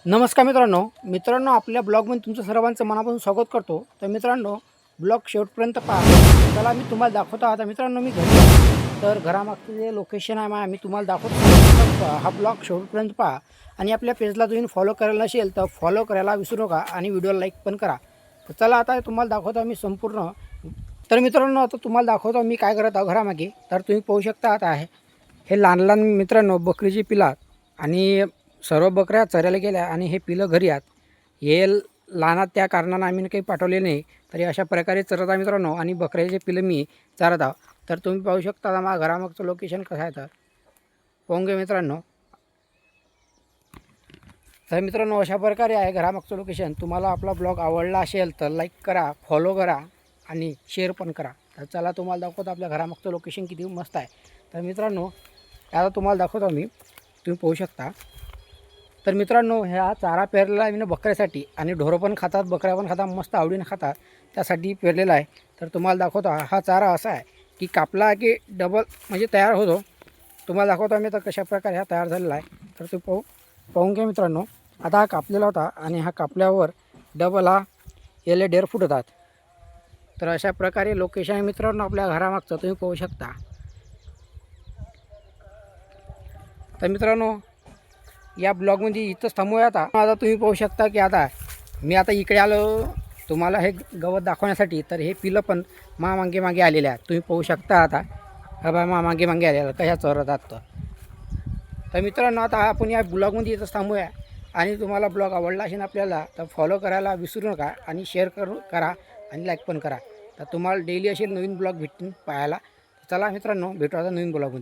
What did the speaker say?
नमस्कार मित्रांनो आपल्या ब्लॉगमध्ये तुमचं सर्वांचं मनापासून स्वागत करतो। तर मित्रांनो, ब्लॉग शेवटपर्यंत पहा। चला मी तुम्हाला दाखवतो। आता मित्रांनो, मी घरी आहे, तर घरामागचं जे लोकेशन आहे मी तुम्हाला दाखवतो। हा ब्लॉग शेवटपर्यंत पहा आणि आपल्या पेजला तुम्ही फॉलो करायला नसेल तर फॉलो करायला विसरू नका आणि व्हिडिओला लाईक पण करा। तर चला आता तुम्हाला दाखवतो मी संपूर्ण। तर मित्रांनो, आता तुम्हाला दाखवतो मी काय करत आहो घरामागे। तर तुम्ही पाहू शकता, आता आहे हे लहान लहान मित्रांनो बकरीची पिला आणि सर्व बकऱ्या चरायला गेल्या आणि हे पिलं घरी आहेत। हे लहानात त्या कारणानं आम्ही काही पाठवले नाही, तरी अशा प्रकारे चरत आहे मित्रांनो। आणि बकऱ्याचे पिलं मी चारत आहो। तर तुम्ही पाहू शकता माझ्या घरामागचं लोकेशन कसं आहे। तर पाहून घ्या मित्रांनो। तर मित्रांनो, अशा प्रकारे आहे घरामागचं लोकेशन। तुम्हाला आपला ब्लॉग आवडला असेल तर लाईक करा, फॉलो करा आणि शेअर पण करा। तर चला तुम्हाला दाखवतो आपल्या घरामागचं लोकेशन किती मस्त आहे। तर मित्रांनो, आता तुम्हाला दाखवतो मी, तुम्ही पाहू शकता। तर मित्रांनो, ह्या चारा पेरलेला आहे मी बकऱ्यासाठी आणि ढोरं पण खातात, बकऱ्या पण खातात, मस्त आवडीने खातात, त्यासाठी पेरलेला आहे। तर तुम्हाला दाखवतो हा चारा असा आहे की कापला की डबल म्हणजे तयार होतो। तुम्हाला दाखवतो आम्ही तर कशा प्रकारे हा तयार झालेला आहे। तर ते पाहून घ्या मित्रांनो। आता हा कापलेला होता आणि हा कापल्यावर डबल हा याला 1.5 फूट होतात। तर अशा प्रकारे लोकेशन आहे मित्रांनो आपल्या घरामागचं, तुम्ही पाहू शकता। तर मित्रांनो, या ब्लॉगमध्ये इथंच थांबूया। आता तुम्ही पाहू शकता की आता मी इकडे आलो तुम्हाला हे गवत दाखवण्यासाठी। तर हे पिलं पण मागे आलेले आहेत, तुम्ही पाहू शकता। आता हा बा मागे आलेला कशा चरतात। तर मित्रांनो, आता आपण या ब्लॉगमध्ये इथंच थांबूया आणि तुम्हाला ब्लॉग आवडला असेल आपल्याला तर फॉलो करायला विसरू नका आणि शेअर करा आणि लाईक पण करा। तर तुम्हाला डेली असे नवीन ब्लॉग भेटतील पाहायला। चला मित्रांनो, भेटू आता नवीन ब्लॉगमध्ये।